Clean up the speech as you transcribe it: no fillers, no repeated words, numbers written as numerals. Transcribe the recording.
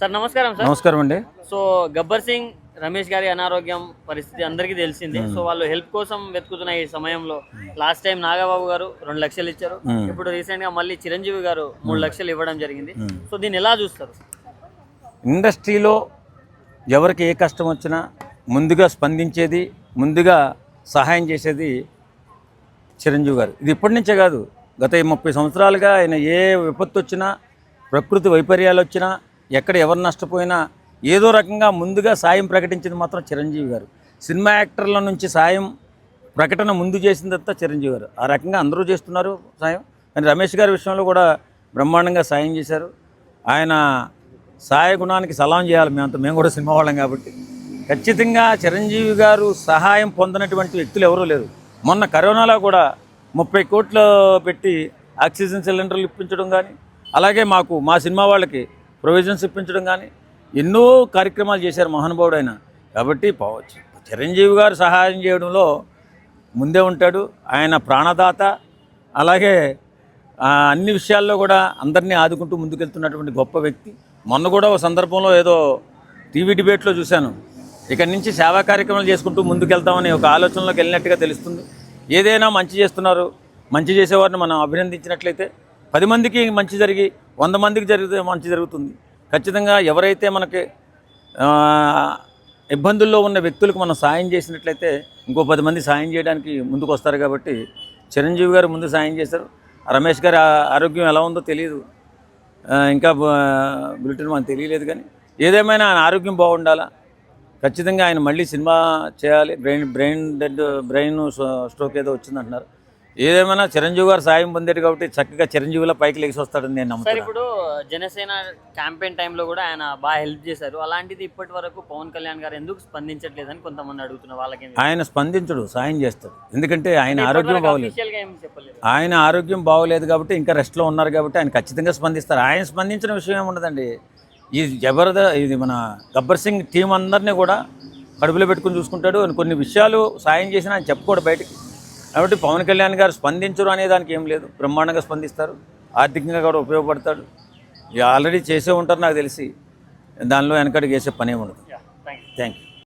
Sir నమస్కారం sir. నమస్కారం అండి. సో గబ్బర్ సింగ్ రమేష్ గారి అనారోగ్యం పరిస్థితి అందరికీ తెలిసిందే. సో వాళ్ళు హెల్ప్ కోసం వెతుకుతున్న ఈ సమయంలో లాస్ట్ టైం నాగబాబు గారు 2 లక్షలు ఇచ్చారు. ఇప్పుడు రీసెంట్ గా మళ్ళీ చిరంజీవి గారు 3 లక్షలు ఇవ్వడం జరిగింది. సో దీన్ని ఎలా చూస్తారు? ఇండస్ట్రీలో ఎవరికి ఏ కష్టం వచ్చినా ముందుగా స్పందించేది, ముందుగా సహాయం చేసేది చిరంజీవి గారు. ఇది ఇప్పటి నుంచే కాదు, గత 30 సంవత్సరాలుగా ఆయన ఏ విపత్తు వచ్చినా, ప్రకృతి వైపర్యాలు వచ్చినా, ఎక్కడ ఎవరు నష్టపోయినా ఏదో రకంగా ముందుగా సాయం ప్రకటించింది మాత్రం చిరంజీవి గారు. సినిమా యాక్టర్ల నుంచి సాయం ప్రకటన ముందు చేసిందంతా చిరంజీవి గారు. ఆ రకంగా అందరూ చేస్తున్నారు సాయం. కానీ రమేష్ గారి విషయంలో కూడా బ్రహ్మాండంగా సాయం చేశారు. ఆయన సహాయ గుణానికి సలాం చేయాలి. మేము కూడా సినిమా వాళ్ళం కాబట్టి ఖచ్చితంగా చిరంజీవి గారు సహాయం పొందినటువంటి వ్యక్తులు ఎవరూ లేరు. మొన్న కరోనాలో కూడా 30 కోట్లు పెట్టి ఆక్సిజన్ సిలిండర్లు ఇప్పించడం కానీ, అలాగే మా సినిమా వాళ్ళకి ప్రొవిజన్స్ ఇప్పించడం కానీ ఎన్నో కార్యక్రమాలు చేశారు మహానుభావుడు ఆయన. కాబట్టి చిరంజీవి గారు సహాయం చేయడంలో ముందే ఉంటాడు. ఆయన ప్రాణదాత. అలాగే అన్ని విషయాల్లో కూడా అందరినీ ఆదుకుంటూ ముందుకెళ్తున్నటువంటి గొప్ప వ్యక్తి. మొన్న కూడా ఒక సందర్భంలో ఏదో టీవీ డిబేట్లో చూశాను, ఇక్కడి నుంచి సేవా కార్యక్రమాలు చేసుకుంటూ ముందుకెళ్తామని ఒక ఆలోచనలోకి వెళ్ళినట్టుగా తెలుస్తుంది. ఏదైనా మంచి చేస్తున్నారు, మంచి చేసేవారిని మనం అభినందించినట్లయితే 10 మందికి మంచి జరిగి 100 మందికి జరిగితే మంచి జరుగుతుంది. ఖచ్చితంగా ఎవరైతే మనకి ఇబ్బందుల్లో ఉన్న వ్యక్తులకు మనం సాయం చేసినట్లయితే ఇంకో 10 మంది సాయం చేయడానికి ముందుకు వస్తారు. కాబట్టి చిరంజీవి గారు ముందు సాయం చేశారు. రమేష్ గారి ఆరోగ్యం ఎలా ఉందో తెలియదు, ఇంకా బులెటిన్ మనకు తెలియలేదు. కానీ ఏదేమైనా ఆయన ఆరోగ్యం బాగుండాలా. ఖచ్చితంగా ఆయన మళ్ళీ సినిమా చేయాలి. బ్రెయిన్ స్ట్రోక్ ఏదో వచ్చిందంటున్నారు. ఏదేమైనా చిరంజీవి గారు సాయం పొందారు కాబట్టి చక్కగా చిరంజీవిలో పైకి లేచి వస్తాడని నేను నమ్ముతాను. ఇప్పుడు జనసేన క్యాంపెయిన్ టైంలో కూడా ఆయన బాగా హెల్ప్ చేశారు. అలాంటిది ఇప్పటి వరకు పవన్ కళ్యాణ్ గారు ఎందుకు స్పందించట్లేదని కొంతమంది అడుగుతున్నారు. వాళ్ళకి ఆయన స్పందించడు, సాయం చేస్తాడు. ఎందుకంటే ఆయన ఆరోగ్యం బాగోలేదు. ఆయన ఆరోగ్యం బాగోలేదు కాబట్టి ఇంకా రెస్ట్లో ఉన్నారు కాబట్టి ఆయన ఖచ్చితంగా స్పందిస్తారు. ఆయన స్పందించిన విషయం ఏముండదండి. ఇది మన గబ్బర్ సింగ్ టీం అందరినీ కూడా కడుపులో పెట్టుకుని చూసుకుంటాడు. కొన్ని విషయాలు సాయం చేసినా ఆయన చెప్పుకోడు బయటికి. కాబట్టి పవన్ కళ్యాణ్ గారు స్పందించరు అనే దానికి ఏం లేదు, బ్రహ్మాండంగా స్పందిస్తారు. ఆర్థికంగా కూడా ఉపయోగపడతాడు. ఆల్రెడీ చేసే ఉంటారు నాకు తెలిసి. దానిలో వెనకడికి వేసే పనే ఉండదు. Thank you.